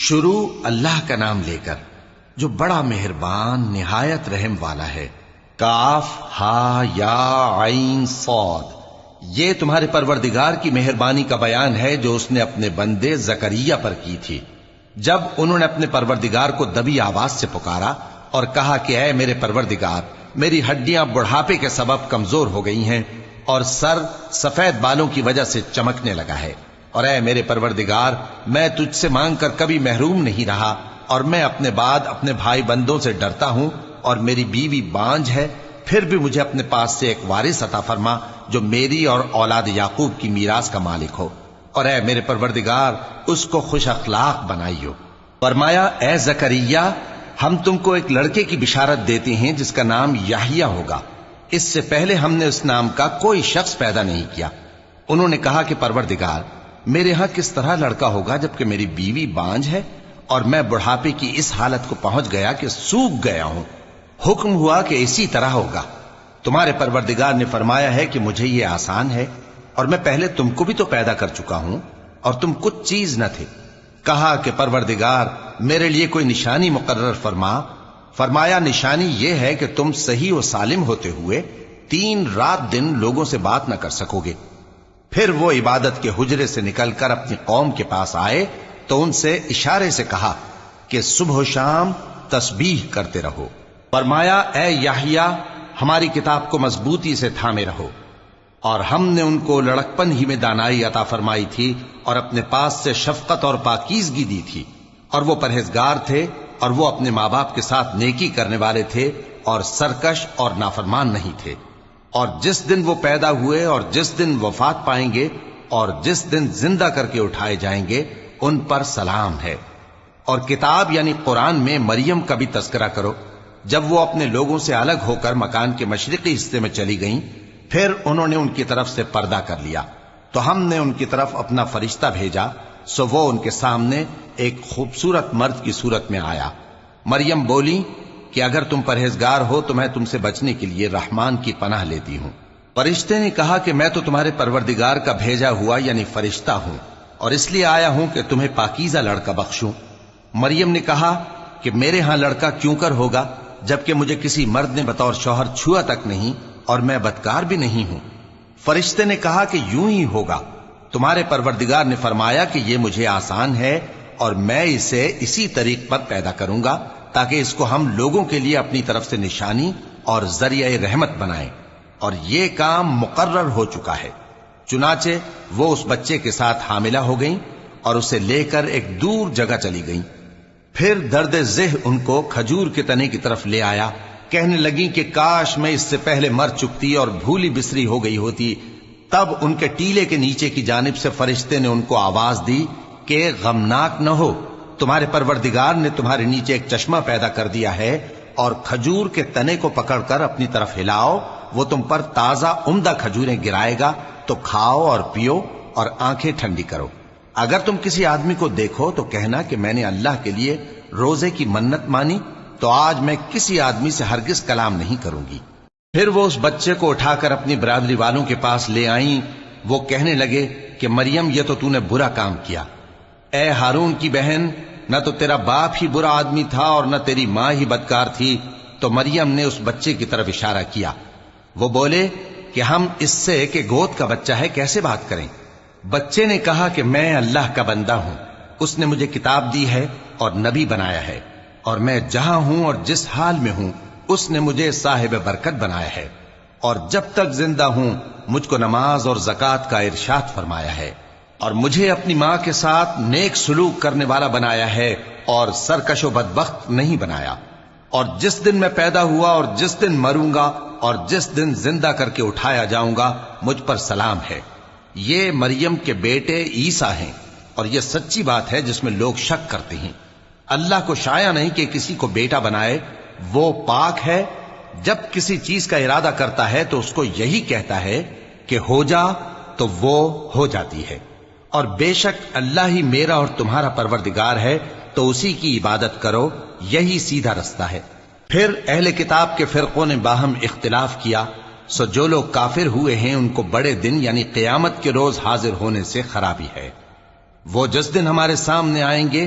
شروع اللہ کا نام لے کر جو بڑا مہربان نہایت رحم والا ہے۔ کاف ہا یا عین صاد، یہ تمہارے پروردگار کی مہربانی کا بیان ہے جو اس نے اپنے بندے زکریا پر کی تھی جب انہوں نے اپنے پروردگار کو دبی آواز سے پکارا اور کہا کہ اے میرے پروردگار، میری ہڈیاں بڑھاپے کے سبب کمزور ہو گئی ہیں اور سر سفید بالوں کی وجہ سے چمکنے لگا ہے، اور اے میرے پروردگار، میں تجھ سے مانگ کر کبھی محروم نہیں رہا، اور میں اپنے بعد اپنے بھائی بندوں سے ڈرتا ہوں، اور میری بیوی بانجھ ہے، پھر بھی مجھے اپنے پاس سے ایک وارث عطا فرما جو میری اور اولاد یعقوب کی میراث کا مالک ہو، اور اے میرے پروردگار اس کو خوش اخلاق بنائیو۔ فرمایا اے زکریا، ہم تم کو ایک لڑکے کی بشارت دیتے ہیں جس کا نام یحییٰ ہوگا، اس سے پہلے ہم نے اس نام کا کوئی شخص پیدا نہیں کیا۔ انہوں نے کہا کہ پروردگار، میرے ہاں کس طرح لڑکا ہوگا جبکہ میری بیوی بانجھ ہے اور میں بڑھاپے کی اس حالت کو پہنچ گیا کہ سوکھ گیا ہوں؟ حکم ہوا کہ اسی طرح ہوگا۔ تمہارے پروردگار نے فرمایا ہے کہ مجھے یہ آسان ہے، اور میں پہلے تم کو بھی تو پیدا کر چکا ہوں اور تم کچھ چیز نہ تھے۔ کہا کہ پروردگار، میرے لیے کوئی نشانی مقرر فرما۔ فرمایا نشانی یہ ہے کہ تم صحیح و سالم ہوتے ہوئے 3 رات دن لوگوں سے بات نہ کر سکو گے۔ پھر وہ عبادت کے حجرے سے نکل کر اپنی قوم کے پاس آئے تو ان سے اشارے سے کہا کہ صبح و شام تسبیح کرتے رہو۔ فرمایا اے یحییٰ، ہماری کتاب کو مضبوطی سے تھامے رہو، اور ہم نے ان کو لڑکپن ہی میں دانائی عطا فرمائی تھی اور اپنے پاس سے شفقت اور پاکیزگی دی تھی، اور وہ پرہیزگار تھے، اور وہ اپنے ماں باپ کے ساتھ نیکی کرنے والے تھے اور سرکش اور نافرمان نہیں تھے۔ اور جس دن وہ پیدا ہوئے اور جس دن وفات پائیں گے اور جس دن زندہ کر کے اٹھائے جائیں گے ان پر سلام ہے۔ اور کتاب یعنی قرآن میں مریم کا بھی تذکرہ کرو، جب وہ اپنے لوگوں سے الگ ہو کر مکان کے مشرقی حصے میں چلی گئیں، پھر انہوں نے ان کی طرف سے پردہ کر لیا تو ہم نے ان کی طرف اپنا فرشتہ بھیجا، سو وہ ان کے سامنے ایک خوبصورت مرد کی صورت میں آیا۔ مریم بولی کہ اگر تم پرہیزگار ہو تو میں تم سے بچنے کے لیے رحمان کی پناہ لیتی ہوں۔ فرشتے نے کہا کہ میں تو تمہارے پروردگار کا بھیجا ہوا یعنی فرشتہ ہوں، اور اس لیے آیا ہوں کہ تمہیں پاکیزہ لڑکا بخشوں۔ مریم نے کہا کہ میرے ہاں لڑکا کیوں کر ہوگا جبکہ مجھے کسی مرد نے بطور شوہر چھوا تک نہیں اور میں بدکار بھی نہیں ہوں۔ فرشتے نے کہا کہ یوں ہی ہوگا۔ تمہارے پروردگار نے فرمایا کہ یہ مجھے آسان ہے اور میں اسے اسی طریق پر پیدا کروں گا تاکہ اس کو ہم لوگوں کے لیے اپنی طرف سے نشانی اور ذریعہ رحمت بنائیں، اور یہ کام مقرر ہو چکا ہے۔ چنانچہ وہ اس بچے کے ساتھ حاملہ ہو گئیں اور اسے لے کر ایک دور جگہ چلی گئیں۔ پھر درد ذہ ان کو کھجور کے تنے کی طرف لے آیا، کہنے لگیں کہ کاش میں اس سے پہلے مر چکتی اور بھولی بسری ہو گئی ہوتی۔ تب ان کے ٹیلے کے نیچے کی جانب سے فرشتے نے ان کو آواز دی کہ غمناک نہ ہو، تمہارے پروردگار نے تمہارے نیچے ایک چشمہ پیدا کر دیا ہے، اور کھجور کے تنے کو پکڑ کر اپنی طرف ہلاؤ، وہ تم پر تازہ عمدہ کھجوریں گرائے گا، تو کھاؤ اور پیو اور آنکھیں ٹھنڈی کرو۔ اگر تم کسی آدمی کو دیکھو تو کہنا کہ میں نے اللہ کے لیے روزے کی منت مانی، تو آج میں کسی آدمی سے ہرگز کلام نہیں کروں گی۔ پھر وہ اس بچے کو اٹھا کر اپنی برادری والوں کے پاس لے آئیں۔ وہ کہنے لگے کہ مریم، یہ تو نے برا کام کیا۔ اے ہارون کی بہن، نہ تو تیرا باپ ہی برا آدمی تھا اور نہ تیری ماں ہی بدکار تھی۔ تو مریم نے اس بچے کی طرف اشارہ کیا۔ وہ بولے کہ ہم اس سے کہ گود کا بچہ ہے کیسے بات کریں؟ بچے نے کہا کہ میں اللہ کا بندہ ہوں، اس نے مجھے کتاب دی ہے اور نبی بنایا ہے، اور میں جہاں ہوں اور جس حال میں ہوں اس نے مجھے صاحب برکت بنایا ہے، اور جب تک زندہ ہوں مجھ کو نماز اور زکوٰۃ کا ارشاد فرمایا ہے، اور مجھے اپنی ماں کے ساتھ نیک سلوک کرنے والا بنایا ہے اور سرکش و بدبخت نہیں بنایا، اور جس دن میں پیدا ہوا اور جس دن مروں گا اور جس دن زندہ کر کے اٹھایا جاؤں گا مجھ پر سلام ہے۔ یہ مریم کے بیٹے عیسیٰ ہیں، اور یہ سچی بات ہے جس میں لوگ شک کرتے ہیں۔ اللہ کو شایع نہیں کہ کسی کو بیٹا بنائے، وہ پاک ہے۔ جب کسی چیز کا ارادہ کرتا ہے تو اس کو یہی کہتا ہے کہ ہو جا، تو وہ ہو جاتی ہے۔ اور بے شک اللہ ہی میرا اور تمہارا پروردگار ہے، تو اسی کی عبادت کرو، یہی سیدھا رستہ ہے۔ پھر اہل کتاب کے فرقوں نے باہم اختلاف کیا، سو جو لوگ کافر ہوئے ہیں ان کو بڑے دن یعنی قیامت کے روز حاضر ہونے سے خرابی ہے۔ وہ جس دن ہمارے سامنے آئیں گے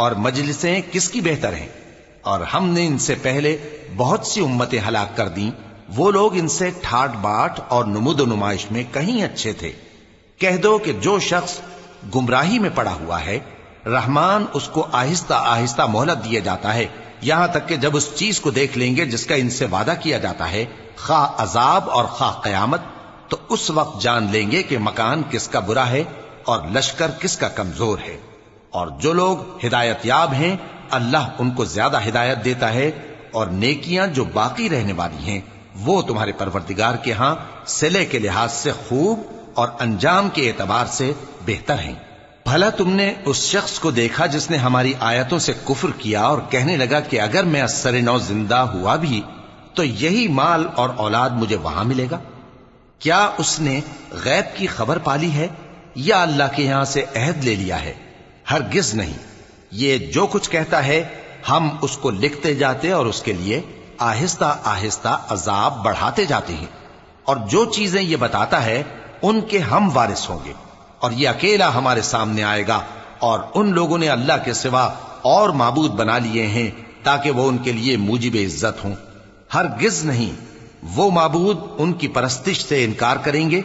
اور مجلسیں کس کی بہتر ہیں؟ اور ہم نے ان سے پہلے بہت سی امتیں ہلاک کر دیں، وہ لوگ ان سے ٹھاٹ باٹ اور نمود و نمائش میں کہیں اچھے تھے۔ کہہ دو کہ جو شخص گمراہی میں پڑا ہوا ہے، رحمان اس کو آہستہ آہستہ مہلت دیا جاتا ہے، یہاں تک کہ جب اس چیز کو دیکھ لیں گے جس کا ان سے وعدہ کیا جاتا ہے، خواہ عذاب اور خواہ قیامت، تو اس وقت جان لیں گے کہ مکان کس کا برا ہے اور لشکر کس کا کمزور ہے۔ اور جو لوگ ہدایت یاب ہیں اللہ ان کو زیادہ ہدایت دیتا ہے، اور نیکیاں جو باقی رہنے والی ہیں وہ تمہارے پروردگار کے ہاں صلے کے لحاظ سے خوب اور انجام کے اعتبار سے بہتر ہیں۔ بھلا تم نے اس شخص کو دیکھا جس نے ہماری آیتوں سے کفر کیا اور کہنے لگا کہ اگر میں ازسر نو زندہ ہوا بھی تو یہی مال اور اولاد مجھے وہاں ملے گا؟ کیا اس نے غیب کی خبر پالی ہے یا اللہ کے یہاں سے عہد لے لیا ہے؟ ہرگز نہیں، یہ جو کچھ کہتا ہے ہم اس کو لکھتے جاتے اور اس کے لیے آہستہ آہستہ عذاب بڑھاتے جاتے ہیں، اور جو چیزیں یہ بتاتا ہے ان کے ہم وارث ہوں گے، اور یہ اکیلا ہمارے سامنے آئے گا، اور ان لوگوں نے اللہ کے سوا اور معبود بنا لیے ہیں تاکہ وہ ان کے لیے موجب عزت ہوں۔ ہرگز نہیں، وہ معبود ان کی پرستش سے انکار کریں گے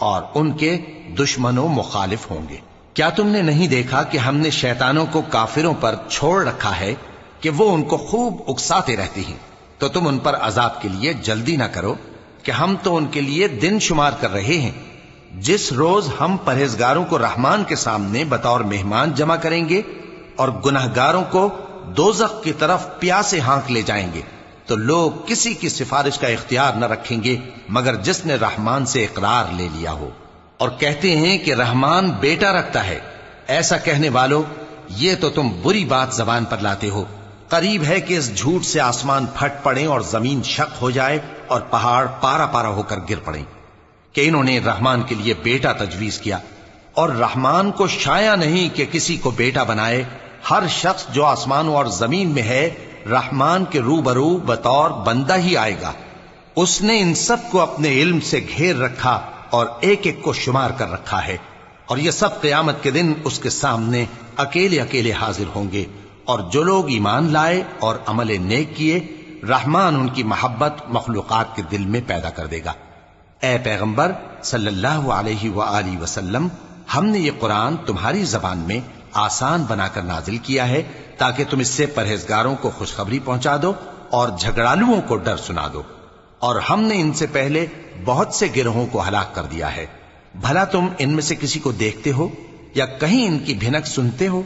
اور ان کے دشمن و مخالف ہوں گے۔ کیا تم نے نہیں دیکھا کہ ہم نے شیطانوں کو کافروں پر چھوڑ رکھا ہے کہ وہ ان کو خوب اکساتے رہتے ہیں؟ تو تم ان پر عذاب کے لیے جلدی نہ کرو کہ ہم تو ان کے لیے دن شمار کر رہے ہیں۔ جس روز ہم پرہیزگاروں کو رحمان کے سامنے بطور مہمان جمع کریں گے اور گناہگاروں کو دوزخ کی طرف پیاسے ہانک لے جائیں گے، تو لوگ کسی کی سفارش کا اختیار نہ رکھیں گے مگر جس نے رحمان سے اقرار لے لیا ہو۔ اور کہتے ہیں کہ رحمان بیٹا رکھتا ہے۔ ایسا کہنے والو، یہ تو تم بری بات زبان پر لاتے ہو۔ قریب ہے کہ اس جھوٹ سے آسمان پھٹ پڑیں اور زمین شق ہو جائے اور پہاڑ پارا پارا ہو کر گر پڑیں کہ انہوں نے رحمان کے لیے بیٹا تجویز کیا، اور رحمان کو شایع نہیں کہ کسی کو بیٹا بنائے۔ ہر شخص جو آسمانوں اور زمین میں ہے رحمان کے روبرو بطور بندہ ہی آئے گا۔ اس نے ان سب کو اپنے علم سے گھیر رکھا اور ایک ایک کو شمار کر رکھا ہے، اور یہ سب قیامت کے دن اس کے سامنے اکیلے اکیلے حاضر ہوں گے۔ اور جو لوگ ایمان لائے اور عمل نیک کیے، رحمان ان کی محبت مخلوقات کے دل میں پیدا کر دے گا۔ اے پیغمبر صلی اللہ علیہ وآلہ وسلم، ہم نے یہ قرآن تمہاری زبان میں آسان بنا کر نازل کیا ہے تاکہ تم اس سے پرہیزگاروں کو خوشخبری پہنچا دو اور جھگڑالوؤں کو ڈر سنا دو۔ اور ہم نے ان سے پہلے بہت سے گروہوں کو ہلاک کر دیا ہے۔ بھلا تم ان میں سے کسی کو دیکھتے ہو یا کہیں ان کی بھنک سنتے ہو؟